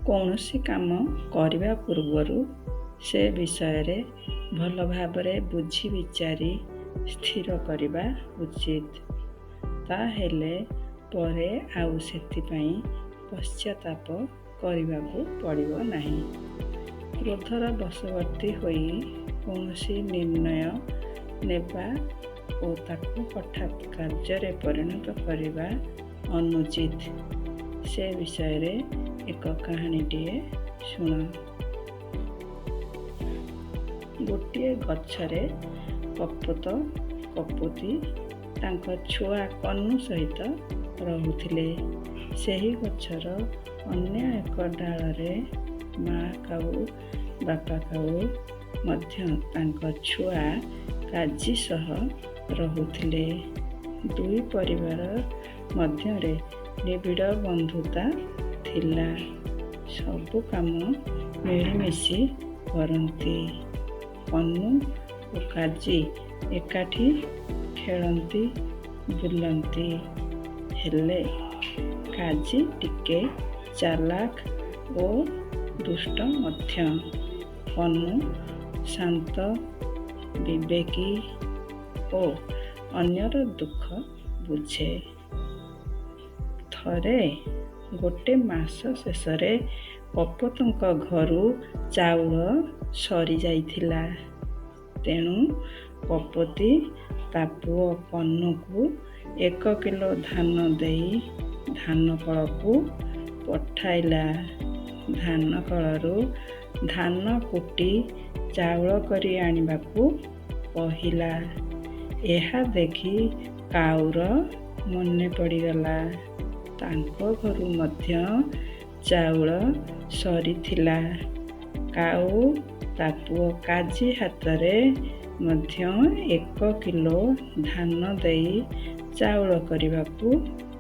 କୌଣସି କାମ କରିବା ପୂର୍ବରୁ ସେ ବିଷୟରେ ଭଲ ଭାବରେ ବୁଝି ବିଚାରି ସ୍ଥିର କରିବା ଉଚିତ। ତାହେଲେ ପରେ ଆଉ ସେଥିପାଇଁ ପଶ୍ଚାତାପ କରିବାକୁ ପଡ଼ିବ ନାହିଁ। କ୍ରୋଧର ବଶବର୍ତ୍ତୀ ହୋଇ କୌଣସି ନିର୍ଣ୍ଣୟ ନେବା ଓ ତାକୁ ହଠାତ୍ କାର୍ଯ୍ୟରେ ପରିଣତ କରିବା ଅନୁଚିତ। ସେ ବିଷୟରେ ଏକ କାହାଣୀଟିଏ ଶୁଣ। ଗୋଟିଏ ଗଛରେ କପୋତ କପୋତୀ ତାଙ୍କ ଛୁଆ କହ୍ନୁ ସହିତ ରହୁଥିଲେ। ସେହି ଗଛର ଅନ୍ୟ ଏକ ଡାଳରେ ମା କାଉ ବାପା କାଉ ମଧ୍ୟ ତାଙ୍କ ଛୁଆ କାଜି ସହ ରହୁଥିଲେ। ଦୁଇ ପରିବାର ମଧ୍ୟରେ ନିବିଡ଼ ବନ୍ଧୁତା ଥିଲା। ସବୁ କାମ ମିଳିମିଶି କରନ୍ତି। କହ୍ନୁ ଓ କାଜି ଏକାଠି ଖେଳନ୍ତି ବୁଲନ୍ତି। ହେଲେ କାଜି ଟିକେ ଚାଲାକ ଓ ଦୁଷ୍ଟ ମଧ୍ୟ। କହ୍ନୁ ଶାନ୍ତ ବିବେକୀ ଓ ଅନ୍ୟର ଦୁଃଖ ବୁଝେ। ଥରେ ଗୋଟେ ମାସ ଶେଷରେ କପୋତଙ୍କ ଘରୁ ଚାଉଳ ସରିଯାଇଥିଲା। ତେଣୁ କପୋତୀ ତା ପୁଅ କହ୍ନୁକୁ 1 କିଲୋ ଧାନ ଦେଇ ଧାନ କଳକୁ ପଠାଇଲା। ଧାନ କଳରୁ ଧାନ କୁଟି ଚାଉଳ କରି ଆଣିବାକୁ କହିଲା। ଏହା ଦେଖି କାଉର ମନେ ପଡ଼ିଗଲା। ତାଙ୍କ ଘରୁ ମଧ୍ୟ ଚାଉଳ ସରିଥିଲା। କାଉ ତା ପୁଅ କାଜି ହାତରେ ମଧ୍ୟ 1 କିଲୋ ଧାନ ଦେଇ ଚାଉଳ କରିବାକୁ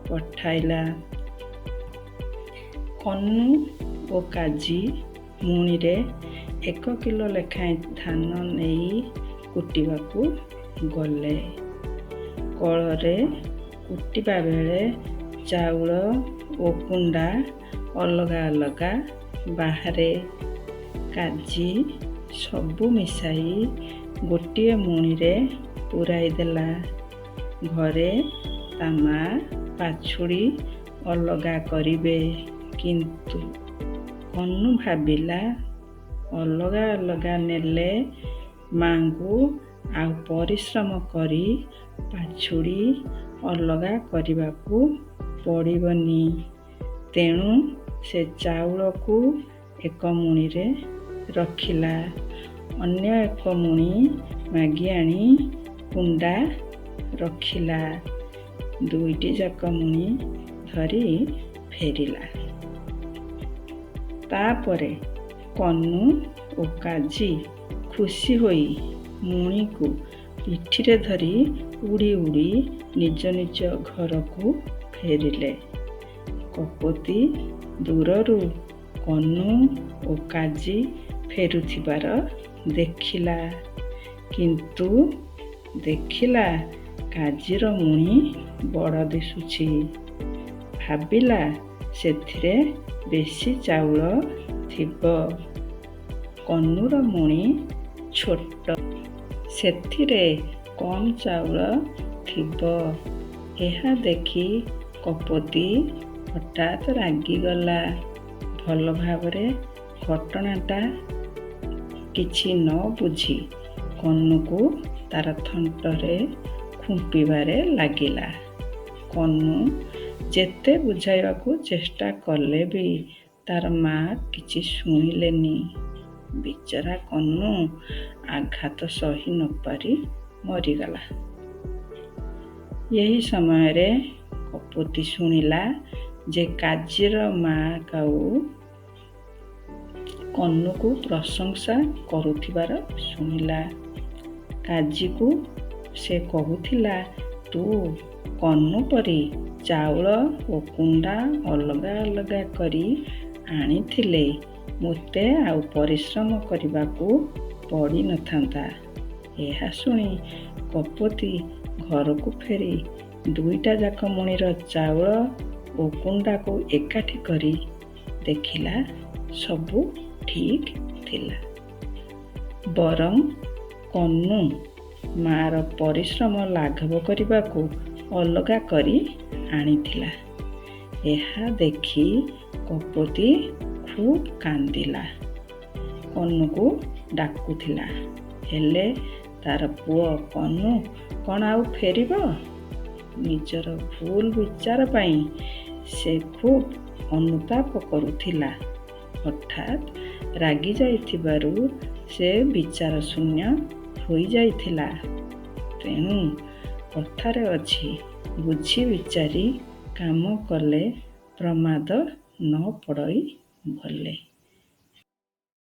ପଠାଇଲା। କହ୍ନୁ ଓ କାଜି ମୁଣିରେ 1 କିଲୋ ଲେଖାଏଁ ଧାନ ନେଇ କୁଟିବାକୁ ଗଲେ। କଳରେ କୁଟିବା ବେଳେ ଚାଉଳ ଓ କୁଣ୍ଡା ଅଲଗା ଅଲଗା ବାହାରେ। କାଜି ସବୁ ମିଶାଇ ଗୋଟିଏ ମୁଣିରେ ପୂରାଇ ଦେଲା। ଘରେ ତା ମା ପାଛୁଡ଼ି ଅଲଗା କରିବେ। କିନ୍ତୁ କହ୍ନୁ ଭାବିଲା, ଅଲଗା ଅଲଗା ନେଲେ ମାଙ୍କୁ ଆଉ ପରିଶ୍ରମ କରି ପାଛୁଡ଼ି ଅଲଗା କରିବାକୁ ପଡ଼ିବନି। ତେଣୁ ସେ ଚାଉଳକୁ ଏକ ମୁଣିରେ ରଖିଲା। ଅନ୍ୟ ଏକ ମୁଣି ମାଗି ଆଣି କୁଣ୍ଡା ରଖିଲା। ଦୁଇଟି ଯାକ ମୁଣି ଧରି ଫେରିଲା। ତାପରେ କହ୍ନୁ ଓ କାଜି ଖୁସି ହୋଇ ମୁଣିକୁ ପିଠିରେ ଧରି ଉଡ଼ି ଉଡ଼ି ନିଜ ନିଜ ଘରକୁ ଫେରିଲେ। କପୋତୀ ଦୂରରୁ କହ୍ନୁ ଓ କାଜି ଫେରୁଥିବାର ଦେଖିଲା। କିନ୍ତୁ ଦେଖିଲା କାଜିର ମୁଣି ବଡ଼ ଦିଶୁଛି। ଭାବିଲା ସେଥିରେ ବେଶି ଚାଉଳ ଥିବ। କହ୍ନୁର ମୁଣି ଛୋଟ, ସେଥିରେ କମ୍ ଚାଉଳ ଥିବ। ଏହା ଦେଖି କପୋତୀ ହଠାତ୍ ରାଗିଗଲା। ଭଲ ଭାବରେ ଘଟଣାଟା କିଛି ନ ବୁଝି କହ୍ନୁକୁ ତାର ଥଣ୍ଟରେ ଖୁମ୍ପିବାରେ ଲାଗିଲା। କହ୍ନୁ ଯେତେ ବୁଝାଇବାକୁ ଚେଷ୍ଟା କଲେ ବି ତାର ମା କିଛି ଶୁଣିଲେନି। ବିଚରା କହ୍ନୁ ଆଘାତ ସହି ନ ପାରି ମରିଗଲା। ଏହି ସମୟରେ କପୋତୀ ଶୁଣିଲା ଯେ କାଜିର ମା କାଉ କହ୍ନୁକୁ ପ୍ରଶଂସା କରୁଥିବାର ଶୁଣିଲା। କାଜିକୁ ସେ କହୁଥିଲା, ତୁ କହ୍ନୁ ପରି ଚାଉଳ ଓ କୁଣ୍ଡା ଅଲଗା ଅଲଗା କରି ଆଣିଥିଲେ ମୋତେ ଆଉ ପରିଶ୍ରମ କରିବାକୁ ପଡ଼ିନଥାନ୍ତା। ଏହା ଶୁଣି କପୋତୀ ଘରକୁ ଫେରି 2ଟା ଯାକ ମୁଣିର ଚାଉଳ ଓ କୁଣ୍ଡାକୁ ଏକାଠି କରି ଦେଖିଲା ସବୁ ଠିକ୍ ଥିଲା। ବରଂ କହ୍ନୁ ମାର ପରିଶ୍ରମ ଲାଘବ କରିବାକୁ ଅଲଗା କରି ଆଣିଥିଲା। ଏହା ଦେଖି କପୋତୀ ଖୁବ୍ କାନ୍ଦିଲା। କହ୍ନୁକୁ ଡାକୁଥିଲା, ହେଲେ ତାର ପୁଅ କହ୍ନୁ କ'ଣ ଆଉ ଫେରିବ? ନିଜର ଭୁଲ ବିଚାର ପାଇଁ ସେ ଖୁବ୍ ଅନୁତାପ କରୁଥିଲା। ହଠାତ୍ ରାଗି ଯାଇଥିବାରୁ ସେ ବିଚାର ଶୂନ୍ୟ ହୋଇଯାଇଥିଲା। ତେଣୁ କଥାରେ ଅଛି, ବୁଝି ବିଚାରି କାମ କଲେ ପ୍ରମାଦ ନ ପଡ଼ଇ ଭଲେ।